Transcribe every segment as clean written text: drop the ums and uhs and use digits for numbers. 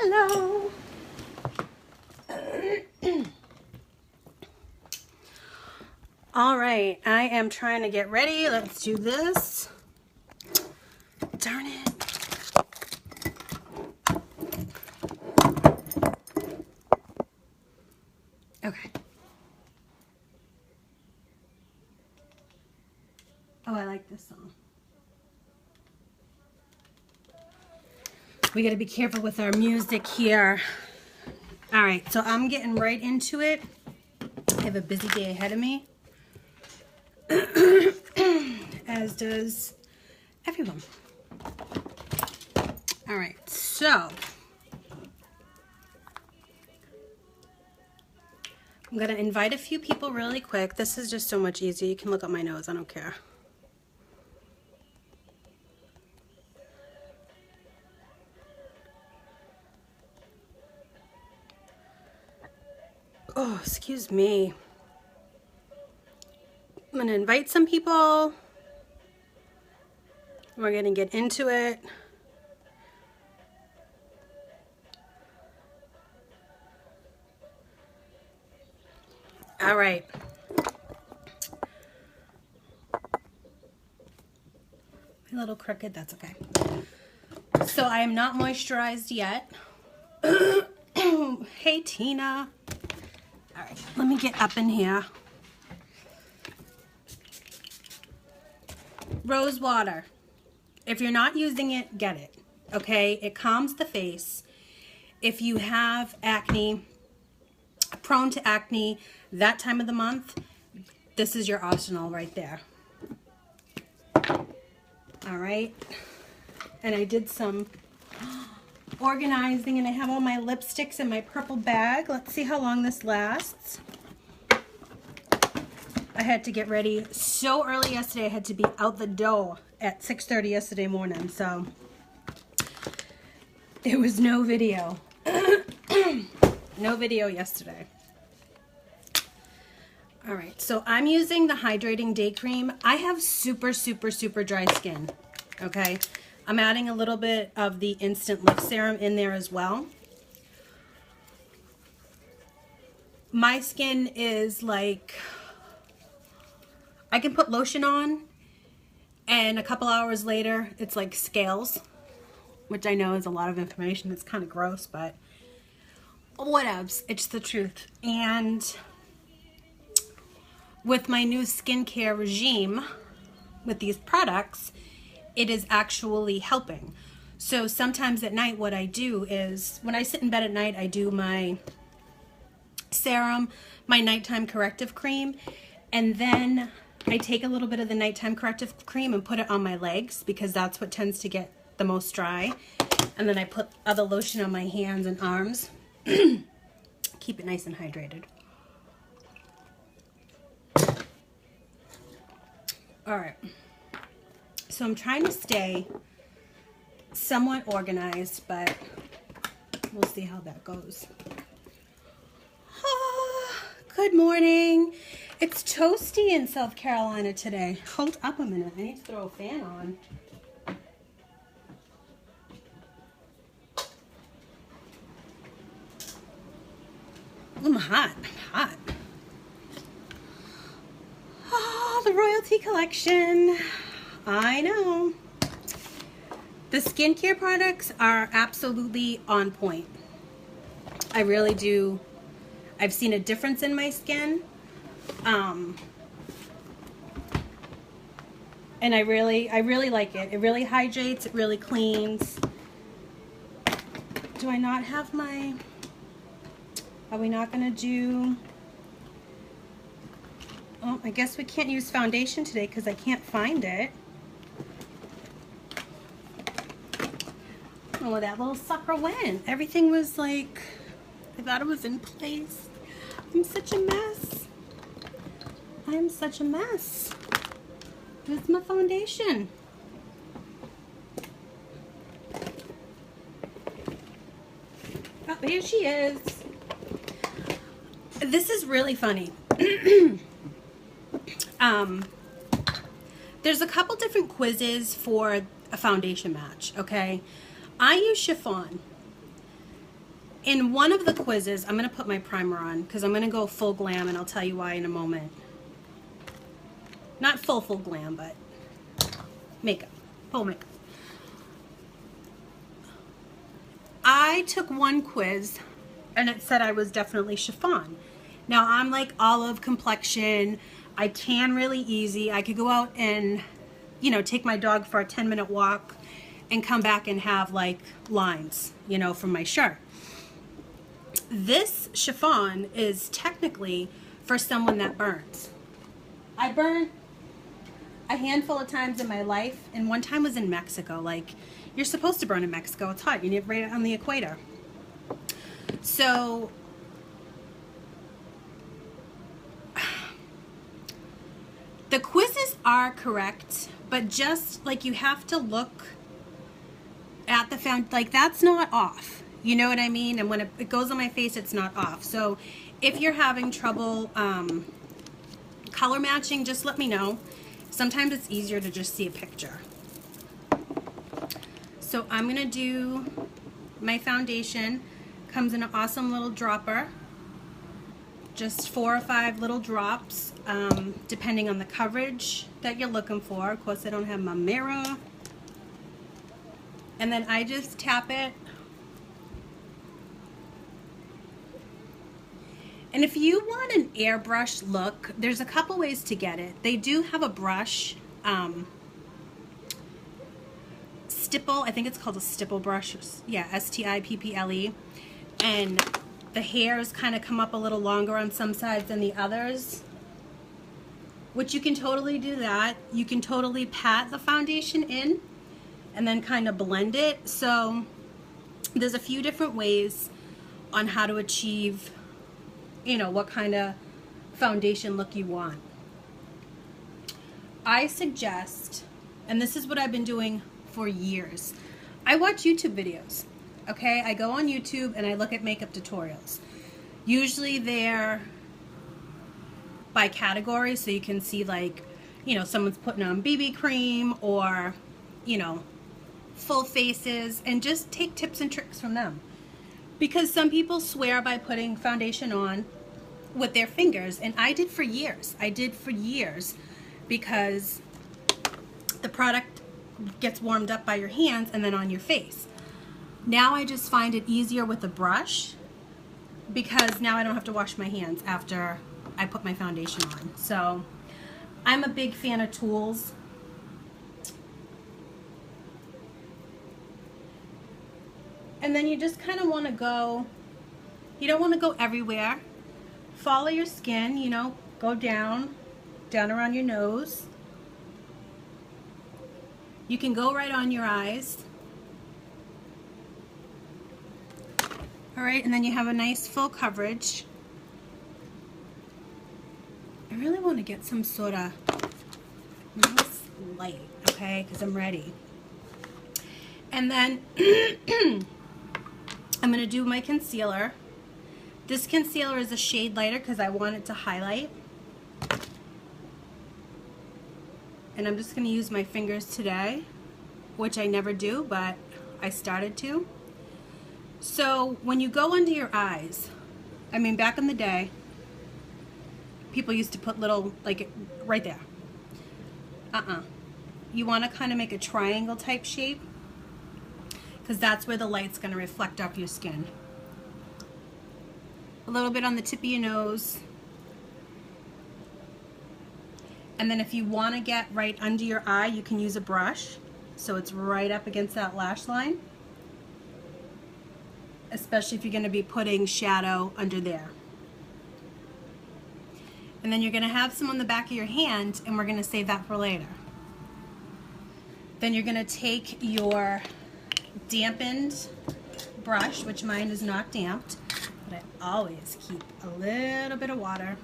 Hello. All right, I am trying to get ready. Let's do this. Darn it. Okay. Oh, I like this song. We got to be careful with our music here. All right, so I'm getting right into it. I have a busy day ahead of me. As does everyone. All right, so I'm going to invite a few people really quick. This is just so much easier. You can look at my nose. I don't care. Oh, excuse me. I'm going to invite some people. We're going to get into it. All right. A little crooked, that's okay. So I am not moisturized yet. Hey, Tina. All right, let me get up in here. Rose water. If you're not using it, get it. Okay, it calms the face. If you have acne, prone to acne that time of the month, this is your arsenal right there. All right, and I did some organizing and I have all my lipsticks in my purple bag. Let's see how long this lasts. I had to get ready so early yesterday. I had to be out the door at 6:30 yesterday morning, so there was no video. No video yesterday. All right, so I'm using the Hydrating Day Cream. I have super dry skin, okay? I'm adding a little bit of the Instant Lift Serum in there as well. My skin is like, I can put lotion on and a couple hours later it's like scales, which I know is a lot of information. It's kind of gross, but whatevs, it's the truth. And with my new skincare regime with these products, it is actually helping. So sometimes at night what I do is, when I sit in bed at night, I do my serum, my nighttime corrective cream, and then I take a little bit of the nighttime corrective cream and put it on my legs because that's what tends to get the most dry. And then I put other lotion on my hands and arms. Keep it nice and hydrated. All right, so I'm trying to stay somewhat organized, but we'll see how that goes. Good morning. It's toasty in South Carolina today. Hold up a minute. I need to throw a fan on. I'm hot. I'm hot. Oh, the Royalty Collection. I know. The skincare products are absolutely on point. I really do. I've seen a difference in my skin. And I really like it. It really hydrates, it really cleans. Do I not have my, are we not gonna do, oh, I guess we can't use foundation today because I can't find it. Oh, that little sucker went. Everything was like, I thought it was in place. I'm such a mess. I'm such a mess. Where's my foundation? Oh, here she is. This is really funny. There's a couple different quizzes for a foundation match, okay? I use chiffon. In one of the quizzes, I'm going to put my primer on because I'm going to go full glam, and I'll tell you why in a moment. Not full glam, but makeup, full makeup. I took one quiz and it said I was definitely chiffon. Now I'm like olive complexion. I tan really easy. I could go out and, you know, take my dog for a 10-minute walk and come back and have like lines, you know, from my shirt. This chiffon is technically for someone that burns. I burn a handful of times in my life, and one time was in Mexico. Like, you're supposed to burn in Mexico. It's hot. You live right on the equator. So the quizzes are correct, but just like you have to look at the found, like that's not off. You know what I mean? And when it goes on my face, it's not off. So if you're having trouble color matching, just let me know. Sometimes it's easier to just see a picture. So I'm gonna do my foundation. Comes in an awesome little dropper. Just 4 or 5 little drops, depending on the coverage that you're looking for. Of course, I don't have my mirror. And then I just tap it. And if you want an airbrush look, there's a couple ways to get it. They do have a brush, stipple, I think it's called a stipple brush. Yeah, S-T-I-P-P-L-E. And the hairs kind of come up a little longer on some sides than the others, which you can totally do that. You can totally pat the foundation in and then kind of blend it. So there's a few different ways on how to achieve, you know, what kind of foundation look you want. I suggest, and this is what I've been doing for years, I watch YouTube videos, okay? I go on YouTube and I look at makeup tutorials. Usually they're by category, so you can see like, you know, someone's putting on BB cream or, you know, full faces, and just take tips and tricks from them. Because some people swear by putting foundation on with their fingers, and I did for years. I did for years because the product gets warmed up by your hands and then on your face. Now I just find it easier with a brush because now I don't have to wash my hands after I put my foundation on. So I'm a big fan of tools. And then you just kind of want to go, you don't want to go everywhere. Follow your skin, you know, go down around your nose. You can go right on your eyes. All right, and then you have a nice full coverage. I really want to get some sort of nice light, okay, because I'm ready. And then I'm going to do my concealer. This concealer is a shade lighter because I want it to highlight. And I'm just going to use my fingers today, which I never do, but I started to. So when you go under your eyes, I mean, back in the day, people used to put little, like, right there. You want to kind of make a triangle type shape, because that's where the light's going to reflect off your skin. A little bit on the tip of your nose. And then if you want to get right under your eye, you can use a brush, so it's right up against that lash line. Especially if you're going to be putting shadow under there. And then you're going to have some on the back of your hand, and we're going to save that for later. Then you're going to take your dampened brush, which mine is not damped, but I always keep a little bit of water.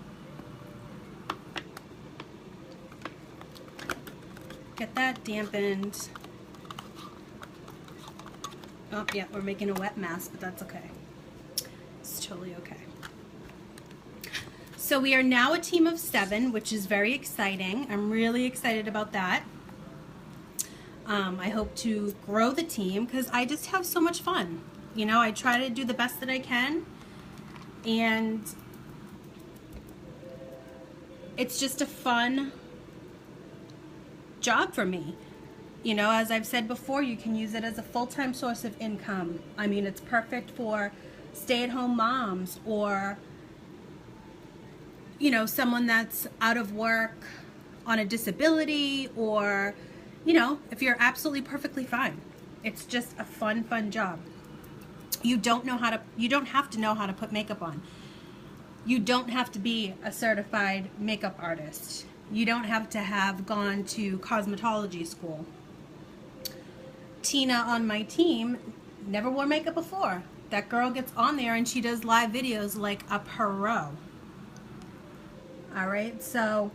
Get that dampened. Oh, yeah, we're making a wet mess, but that's okay. It's totally okay. So we are now a team of 7, which is very exciting. I'm really excited about that. I hope to grow the team because I just have so much fun. You know, I try to do the best that I can, and it's just a fun job for me. You know, as I've said before, you can use it as a full-time source of income. I mean, it's perfect for stay-at-home moms, or, you know, someone that's out of work on a disability, or, you know, if you're absolutely perfectly fine. It's just a fun job. You don't have to know how to put makeup on. You don't have to be a certified makeup artist. You don't have to have gone to cosmetology school. Tina on my team never wore makeup before. That girl gets on there and she does live videos like a pro. All right, so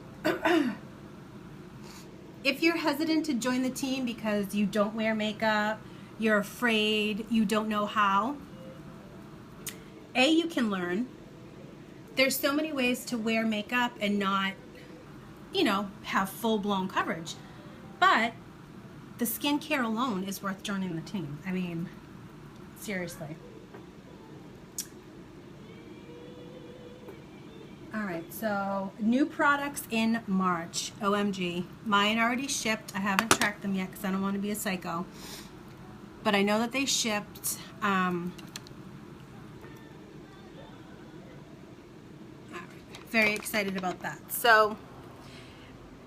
if you're hesitant to join the team because you don't wear makeup, you're afraid, you don't know how, you can learn. There's so many ways to wear makeup and not, you know, have full-blown coverage. But the skincare alone is worth joining the team. I mean, seriously. All right, so new products in March. OMG. Mine already shipped. I haven't tracked them yet because I don't want to be a psycho. But I know that they shipped. Very excited about that. So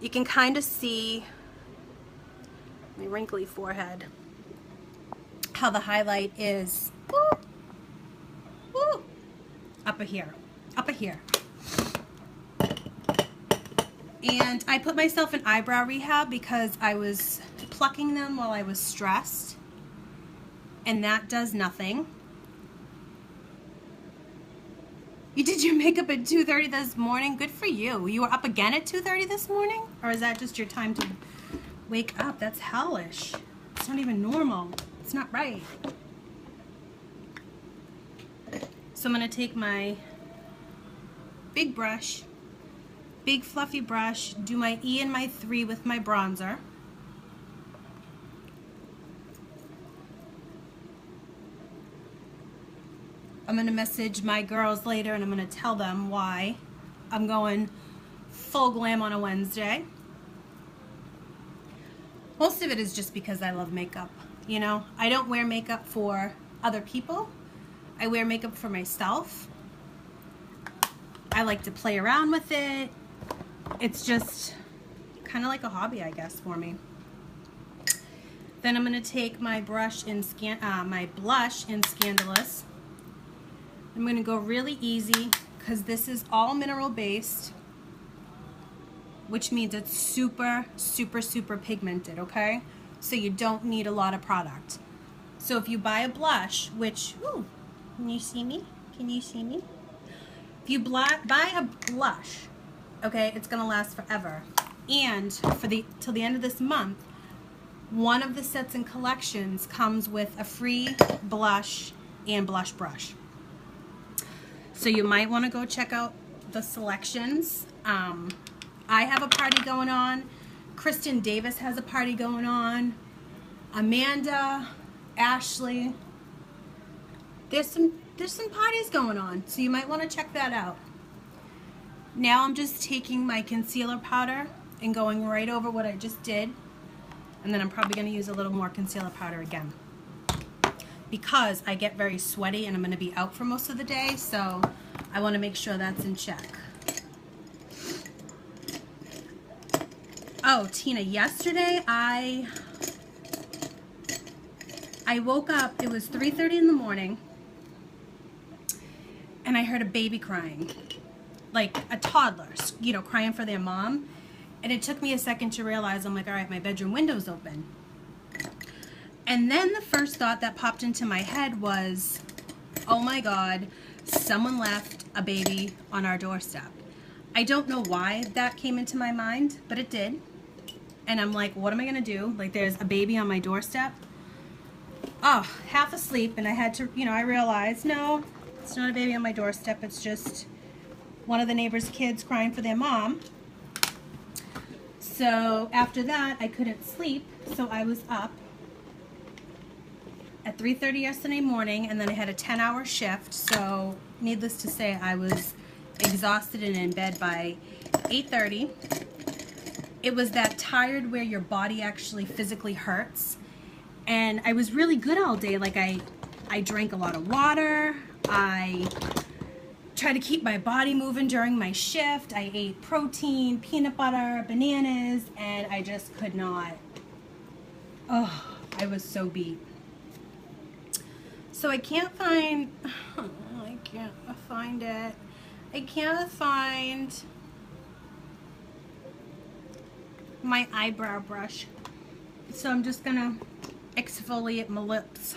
you can kind of see my wrinkly forehead, how the highlight is up here. And I put myself in eyebrow rehab because I was plucking them while I was stressed, and that does nothing. You did your makeup at 2:30 this morning? Good for you. You were up again at 2:30 this morning? Or is that just your time to wake up? That's hellish. It's not even normal. It's not right. So I'm going to take my big brush, big fluffy brush, do my E and my 3 with my bronzer. I'm going to message my girls later and I'm going to tell them why I'm going full glam on a Wednesday. Most of it is just because I love makeup. You know, I don't wear makeup for other people. I wear makeup for myself. I like to play around with it. It's just kind of like a hobby, I guess, for me. Then I'm going to take my brush in my blush in Scandalous. I'm going to go really easy because this is all mineral based, which means it's super pigmented, okay? So you don't need a lot of product. So if you buy a blush, which, ooh, can you see me? Can you see me? If you buy a blush, okay, it's going to last forever. And for till the end of this month, one of the sets and collections comes with a free blush and blush brush. So you might want to go check out the selections. I have a party going on. Kristen Davis has a party going on. Amanda, Ashley. There's some parties going on, so you might want to check that out. Now I'm just taking my concealer powder and going right over what I just did. And then I'm probably going to use a little more concealer powder again, because I get very sweaty and I'm going to be out for most of the day, so I want to make sure that's in check. Oh, Tina, yesterday I woke up, it was 3:30 in the morning, and I heard a baby crying, like a toddler, you know, crying for their mom. And it took me a second to realize, I'm like, all right, my bedroom window's open. And then the first thought that popped into my head was, oh my God, someone left a baby on our doorstep. I don't know why that came into my mind, but it did. And I'm like, what am I gonna do? Like, there's a baby on my doorstep. Oh, half asleep, and I had to, you know, I realized, no, it's not a baby on my doorstep. It's just one of the neighbor's kids crying for their mom. So after that, I couldn't sleep, so I was up at 3:30 yesterday morning, and then I had a 10-hour shift, so needless to say, I was exhausted and in bed by 8:30. It was that tired where your body actually physically hurts, and I was really good all day. Like I drank a lot of water, I tried to keep my body moving during my shift, I ate protein, peanut butter, bananas, and I just could not. Oh, I was so beat. So I can't find, I can't find it. I can't find my eyebrow brush. So I'm just gonna exfoliate my lips.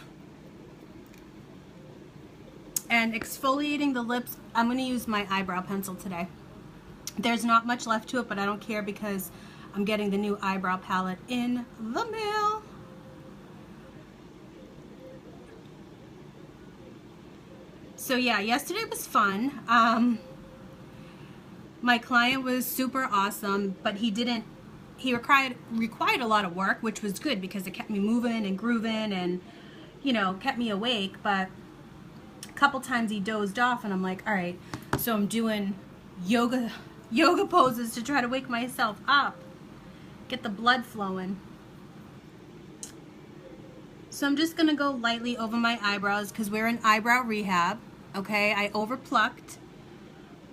And exfoliating the lips, I'm gonna use my eyebrow pencil today. There's not much left to it, but I don't care because I'm getting the new eyebrow palette in the mail. So yeah, yesterday was fun. My client was super awesome, but he required a lot of work, which was good because it kept me moving and grooving and, you know, kept me awake. But a couple times he dozed off and I'm like, all right, so I'm doing yoga poses to try to wake myself up, get the blood flowing. So I'm just gonna go lightly over my eyebrows because we're in eyebrow rehab. Okay, I overplucked.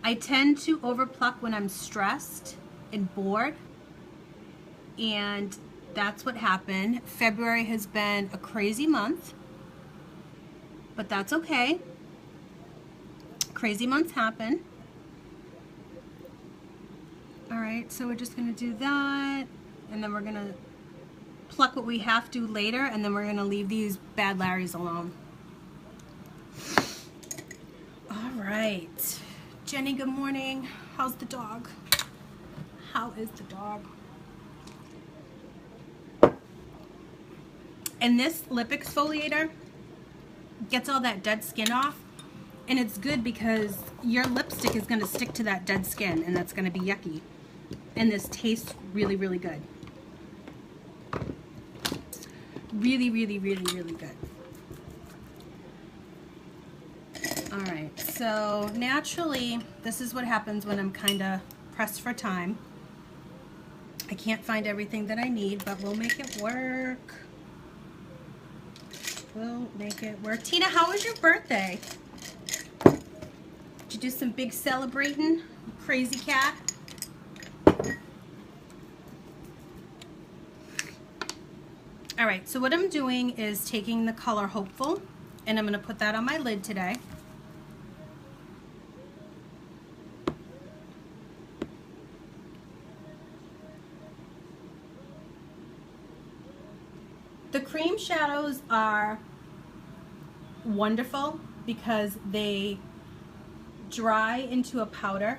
I tend to overpluck when I'm stressed and bored, and that's what happened. February has been a crazy month, but that's okay. Crazy months happen. All right, so we're just gonna do that, and then we're gonna pluck what we have to later, and then we're gonna leave these bad Larrys alone. All right, Jenny, good morning. How's the dog? How is the dog? And this lip exfoliator gets all that dead skin off, and it's good because your lipstick is gonna stick to that dead skin, and that's gonna be yucky. And this tastes really, really good. Really, really, really, really good. All right, so naturally, this is what happens when I'm kind of pressed for time. I can't find everything that I need, but we'll make it work. We'll make it work. Tina, how was your birthday? Did you do some big celebrating, crazy cat? All right, so what I'm doing is taking the color Hopeful, and I'm gonna put that on my lid today. The cream shadows are wonderful because they dry into a powder.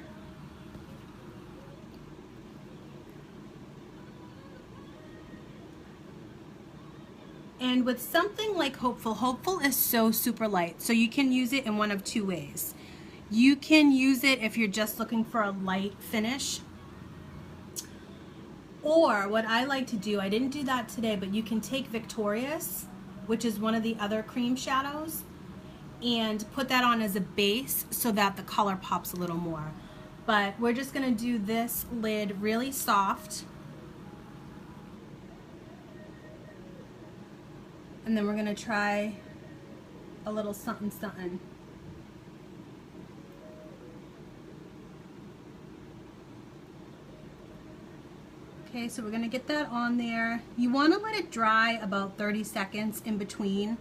And with something like Hopeful is so super light, so you can use it in one of two ways. You can use it if you're just looking for a light finish, or what I like to do, I didn't do that today, but you can take Victorious, which is one of the other cream shadows, and put that on as a base so that the color pops a little more. But we're just gonna do this lid really soft. And then we're gonna try a little something something. Okay, so we're gonna get that on there. You wanna let it dry about 30 seconds in between.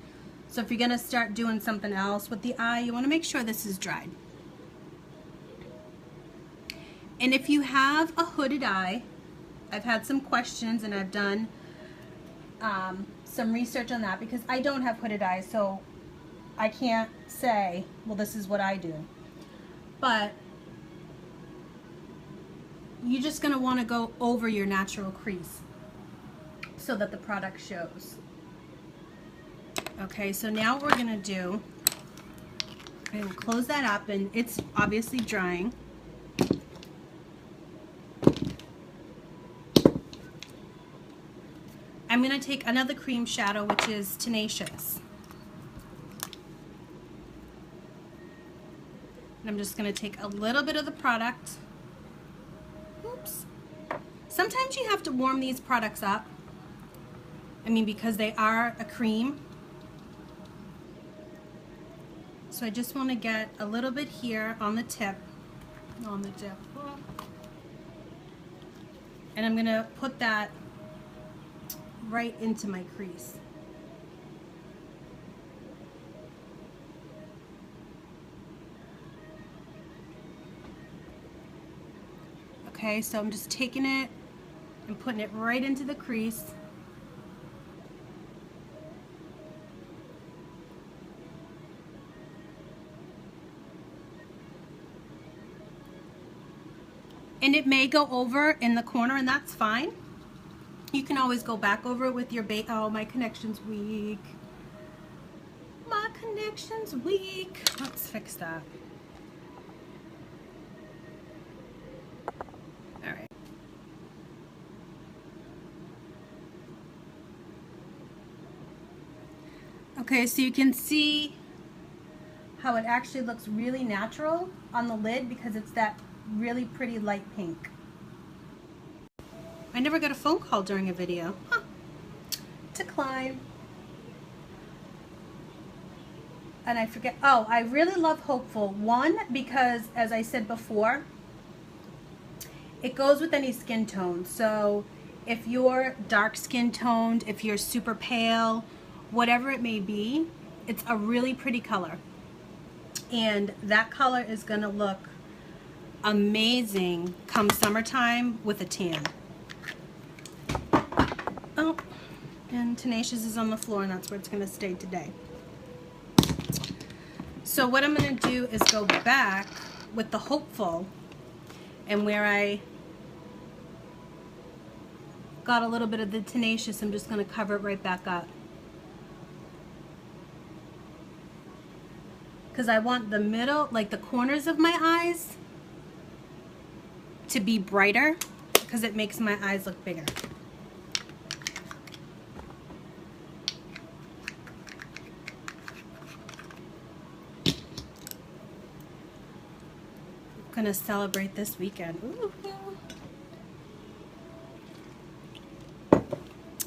So if you're gonna start doing something else with the eye, you wanna make sure this is dried. And if you have a hooded eye, I've had some questions and I've done some research on that because I don't have hooded eyes, so I can't say, well, this is what I do. But you're just going to want to go over your natural crease so that the product shows. Okay, so now what we're going to do, I will close that up, and it's obviously drying. I'm going to take another cream shadow, which is Tenacious. And I'm just going to take a little bit of the product. Oops. Sometimes you have to warm these products up. I mean, because they are a cream. So I just want to get a little bit here on the tip. And I'm going to put that right into my crease. Okay, so I'm just taking it and putting it right into the crease. And it may go over in the corner, and that's fine. You can always go back over it with your bait. Oh, my connection's weak. My connection's weak. Let's fix that. All right. Okay, so you can see how it actually looks really natural on the lid because it's that really pretty light pink. I never got a phone call during a video. Huh. Decline. And I forget, oh, I really love Hopeful. One, because as I said before, it goes with any skin tone. So if you're dark skin toned, if you're super pale, whatever it may be, it's a really pretty color. And that color is gonna look amazing come summertime with a tan. Oh, and Tenacious is on the floor, and that's where it's gonna stay today. So what I'm gonna do is go back with the Hopeful, and where I got a little bit of the Tenacious, I'm just gonna cover it right back up. Because I want the middle, like the corners of my eyes, to be brighter because it makes my eyes look bigger. I'm gonna celebrate this weekend. Ooh.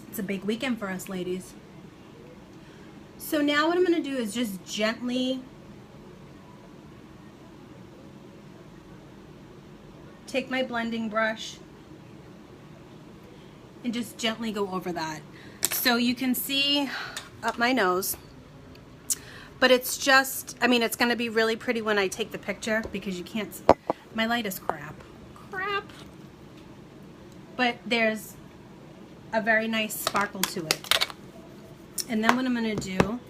It's a big weekend for us ladies. So now what I'm gonna do is just gently take my blending brush and just gently go over that. So you can see up my nose, but it's just, I mean, it's gonna be really pretty when I take the picture because you can't, my light is crap. But there's a very nice sparkle to it. And then what I'm gonna do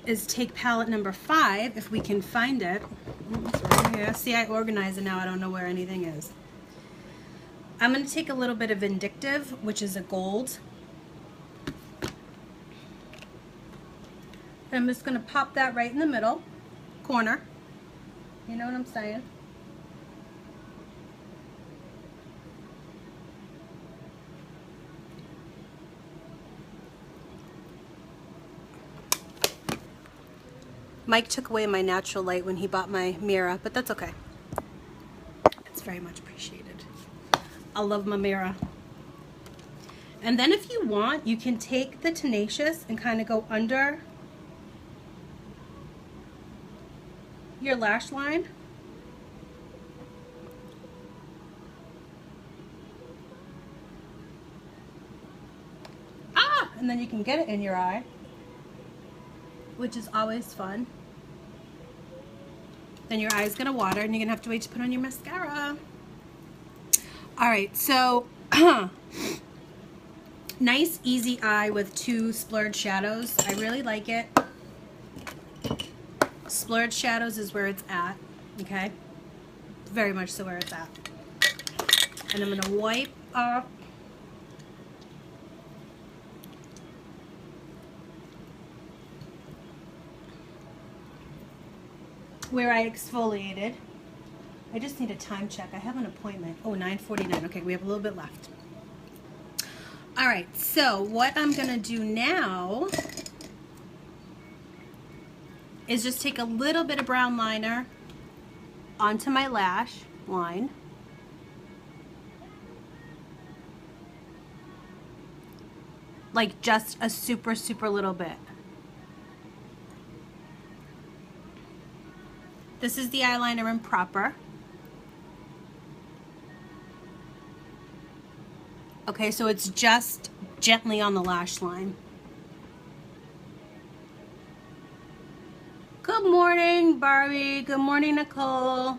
is take palette number 5, if we can find it. It's right here. See, I organize it now. I don't know where anything is. I'm going to take a little bit of Vindictive, which is a gold. And I'm just going to pop that right in the middle corner. You know what I'm saying? Mike took away my natural light when he bought my mirror, but that's okay. It's very much appreciated. I love my mirror. And then if you want, you can take the Tenacious and kind of go under your lash line. Ah! And then you can get it in your eye, which is always fun. Then your eye's gonna water and you're gonna have to wait to put on your mascara. All right, so nice easy eye with 2 splurge shadows. I really like it. Splurge shadows is where it's at, okay? Very much so where it's at. And I'm gonna wipe up where I exfoliated. I just need a time check. I have an appointment. Oh, 9:49. Okay, we have a little bit left. All right, so what I'm gonna do now is just take a little bit of brown liner onto my lash line. Like just a super, super little bit. This is the eyeliner in Proper. Okay, so it's just gently on the lash line. Good morning, Barbie. Good morning, Nicole.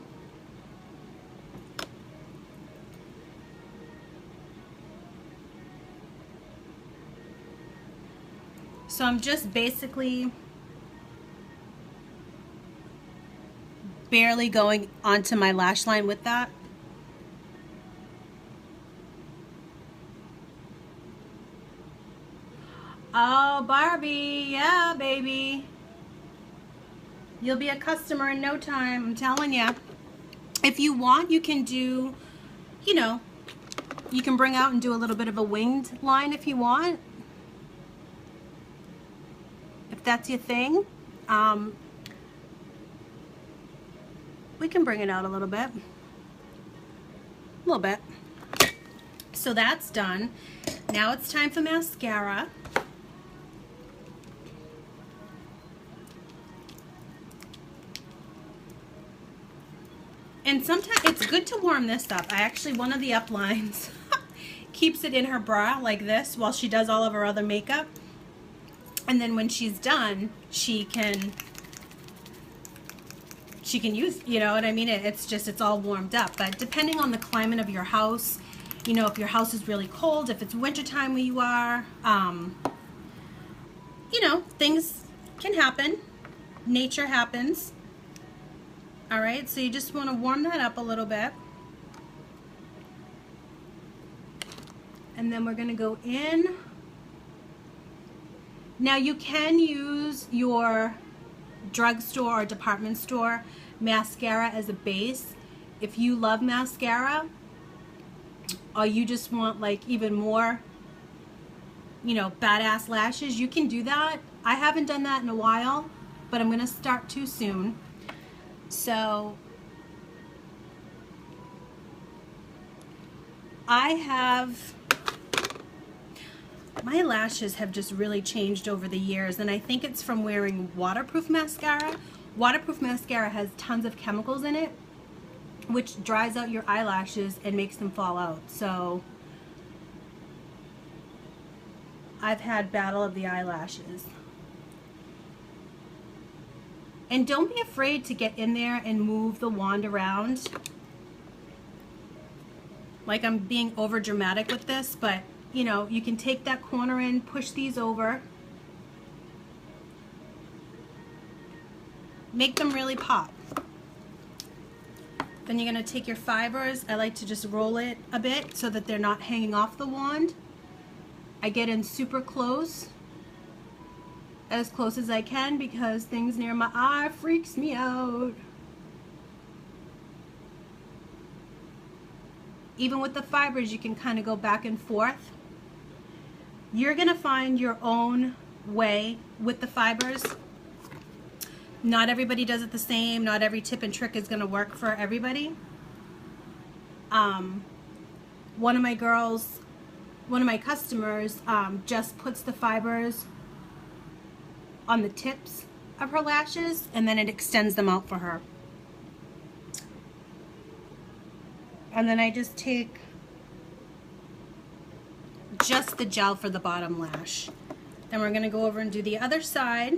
So I'm just basically barely going onto my lash line with that. Oh, Barbie, yeah, baby. You'll be a customer in no time, I'm telling you. If you want, you can do, you know, you can bring out and do a little bit of a winged line if you want. If that's your thing. We can bring it out a little bit. A little bit. So that's done. Now it's time for mascara. And sometimes it's good to warm this up. One of the uplines keeps it in her bra like this while she does all of her other makeup. And then when she's done, she can use, you know what I mean? It's all warmed up. But depending on the climate of your house, you know, if your house is really cold, if it's wintertime where you are, you know, things can happen. Nature happens. All right, so you just want to warm that up a little bit. And then we're going to go in. Now you can use your drugstore or department store mascara as a base. If you love mascara, or you just want like even more, you know, badass lashes, you can do that. I haven't done that in a while, but I'm going to start too soon. So my lashes have just really changed over the years, and I think it's from wearing waterproof mascara. Waterproof mascara has tons of chemicals in it, which dries out your eyelashes and makes them fall out. So I've had battle of the eyelashes. And don't be afraid to get in there and move the wand around. Like I'm being over dramatic with this, but you know, you can take that corner in, push these over, make them really pop. Then you're going to take your fibers. I like to just roll it a bit so that they're not hanging off the wand. I get in super close, as close as I can, because things near my eye freaks me out. Even with the fibers, you can kind of go back and forth. You're going to find your own way with the fibers. Not everybody does it the same. Not every tip and trick is going to work for everybody. One of my customers just puts the fibers on the tips of her lashes, and then it extends them out for her. And then I just take just the gel for the bottom lash. Then we're going to go over and do the other side.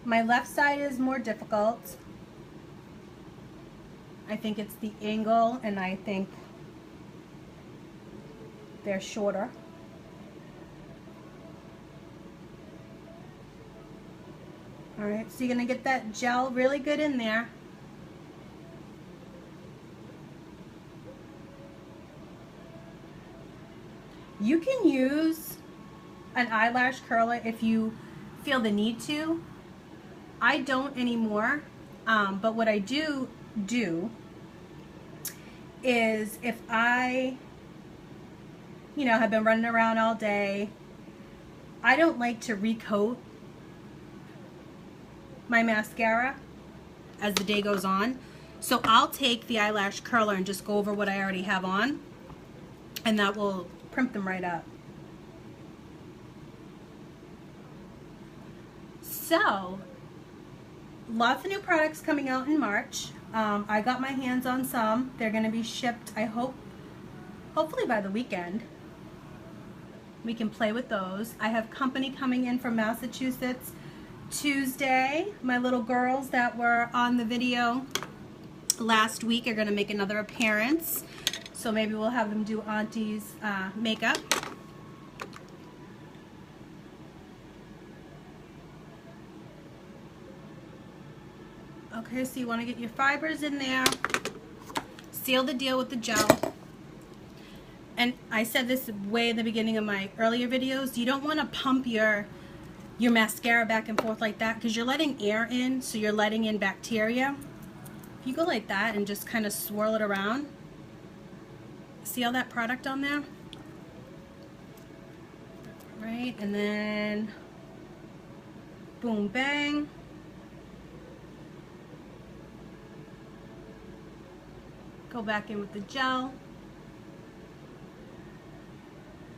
My left side is more difficult. I think it's the angle, and I think they're shorter. All right, so you're gonna get that gel really good in there. You can use an eyelash curler if you feel the need to. I don't anymore, but what I do is if I, you know, have been running around all day, I don't like to recoat my mascara as the day goes on. So I'll take the eyelash curler and just go over what I already have on, and that will primp them right up. So, lots of new products coming out in March. I got my hands on some. They're going to be shipped, I hope, hopefully by the weekend. We can play with those. I have company coming in from Massachusetts Tuesday. My little girls that were on the video last week are going to make another appearance. So maybe we'll have them do Auntie's makeup. Okay, so you want to get your fibers in there. Seal the deal with the gel. And I said this way in the beginning of my earlier videos, you don't want to pump your mascara back and forth like that because you're letting air in, so you're letting in bacteria. If you go like that and just kind of swirl it around, see all that product on there? Right, and then boom, bang. Go back in with the gel.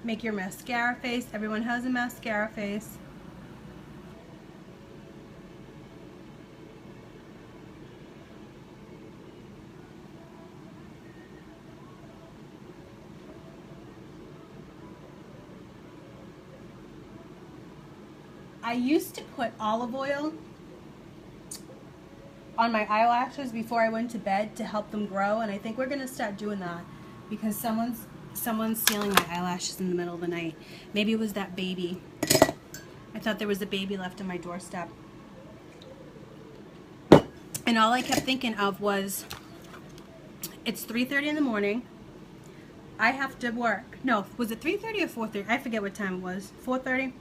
Make your mascara face. Everyone has a mascara face. I used to put olive oil on my eyelashes before I went to bed to help them grow, and I think we're gonna start doing that because someone's stealing my eyelashes in the middle of the night. Maybe it was that baby. I thought there was a baby left on my doorstep. And all I kept thinking of was, it's 3:30 in the morning. I have to work. No, was it 3:30 or 4:30? I forget what time it was. 4:30?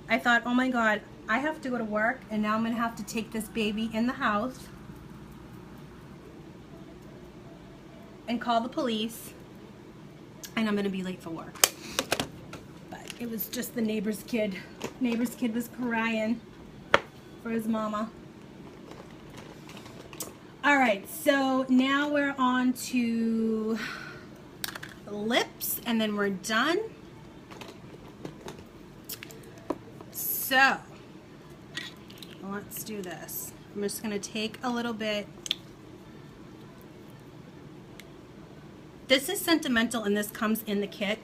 I thought, oh my God, I have to go to work, and now I'm going to have to take this baby in the house and call the police, and I'm going to be late for work. But it was just the neighbor's kid. Neighbor's kid was crying for his mama. All right, so now we're on to the lips, and then we're done. So, let's do this. I'm just going to take a little bit. This is Sentimental, and this comes in the kit.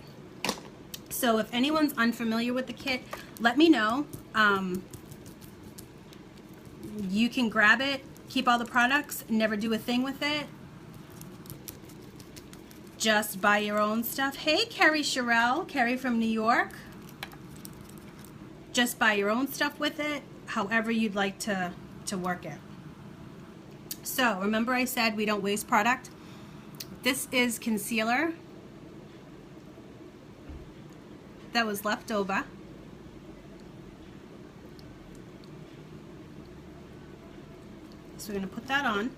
So if anyone's unfamiliar with the kit, let me know. You can grab it, keep all the products, never do a thing with it. Just buy your own stuff. Hey, Carrie Sherelle, Carrie from New York. Just buy your own stuff with it, however you'd like to work it. So remember I said we don't waste product. This is concealer that was left over. So we're going to put that on.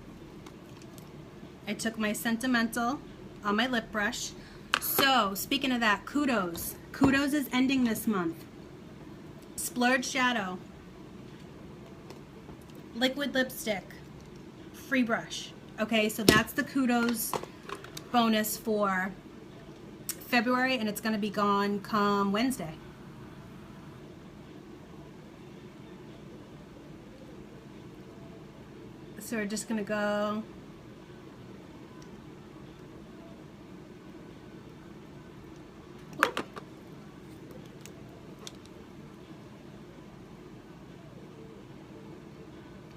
I took my Sentimental on my lip brush. So speaking of that, Kudos. Kudos is ending this month. Splurge Shadow, liquid lipstick, free brush. Okay, so that's the Kudos bonus for February, and it's going to be gone come Wednesday. So we're just going to go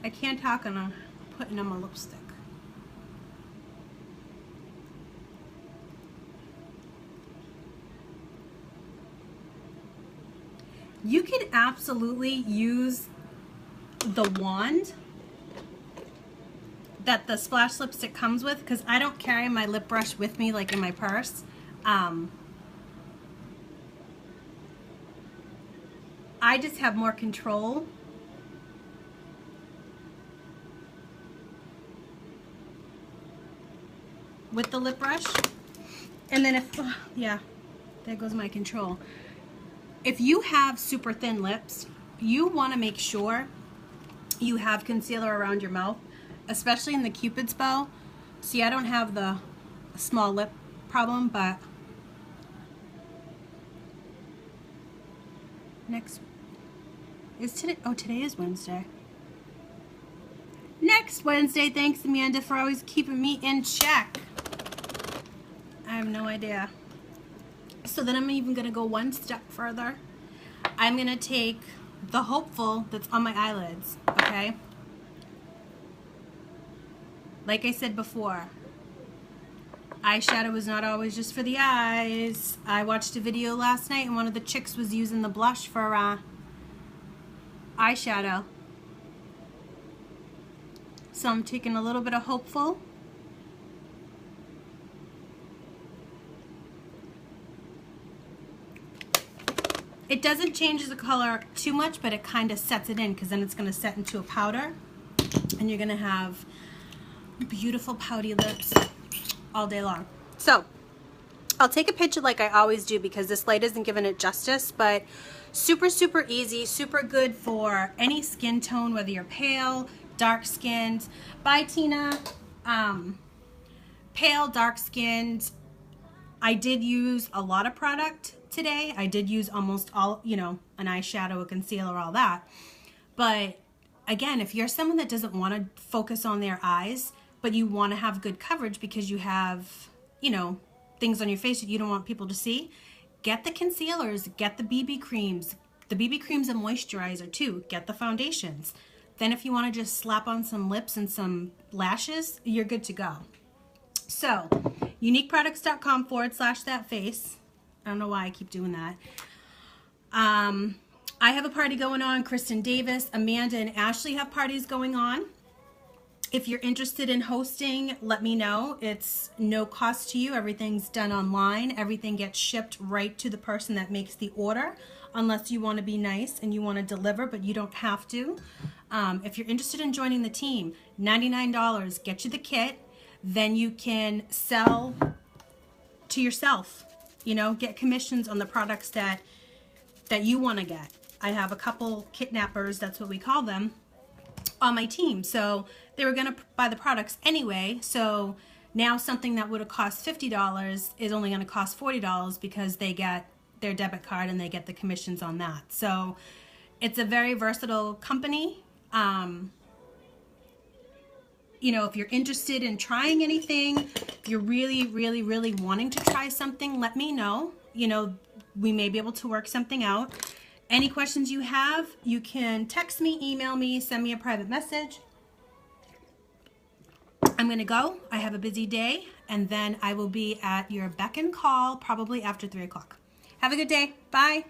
I can't talk and I'm putting on my lipstick. You can absolutely use the wand that the Splash lipstick comes with, because I don't carry my lip brush with me like in my purse. I just have more control. With the lip brush. And then if, yeah, there goes my control. if you have super thin lips, you want to make sure you have concealer around your mouth, especially in the Cupid's bow. See, I don't have the small lip problem, but next is today. Oh, today is Wednesday. Next Wednesday. Thanks, Amanda, for always keeping me in check. I have no idea. So then I'm even gonna go one step further. I'm gonna take the Hopeful that's on my eyelids, okay? Like I said before, eyeshadow is not always just for the eyes. I watched a video last night and one of the chicks was using the blush for eyeshadow. So I'm taking a little bit of Hopeful. It doesn't change the color too much, but it kind of sets it in, because then it's going to set into a powder and you're going to have beautiful pouty lips all day long. So I'll take a picture like I always do, because this light isn't giving it justice, but super, super easy, super good for any skin tone, whether you're pale, dark skinned. Bye, Tina. Pale, dark skinned. I did use a lot of product today. I did use almost all, you know, an eyeshadow, a concealer, all that. But again, if you're someone that doesn't want to focus on their eyes, but you want to have good coverage because you have, you know, things on your face that you don't want people to see, get the concealers, get the BB creams. The BB creams and moisturizer too. Get the foundations. Then if you want to just slap on some lips and some lashes, you're good to go. So, uniqueproducts.com/thatface. I don't know why I keep doing that. I have a party going on. Kristen Davis, Amanda, and Ashley have parties going on. If you're interested in hosting, let me know. It's no cost to you. Everything's done online. Everything gets shipped right to the person that makes the order, unless you want to be nice and you want to deliver, but you don't have to. If you're interested in joining the team, $99, get you the kit. Then you can sell to yourself. You know, get commissions on the products that you want to get. I have a couple kidnappers, that's what we call them, on my team. So they were going to buy the products anyway. So now something that would have cost $50 is only going to cost $40 because they get their debit card and they get the commissions on that. So it's a very versatile company. You know, if you're interested in trying anything, you're really, really, really wanting to try something, let me know. You know, we may be able to work something out. Any questions you have, you can text me, email me, send me a private message. I'm going to go. I have a busy day, and then I will be at your beck and call probably after 3 o'clock. Have a good day. Bye.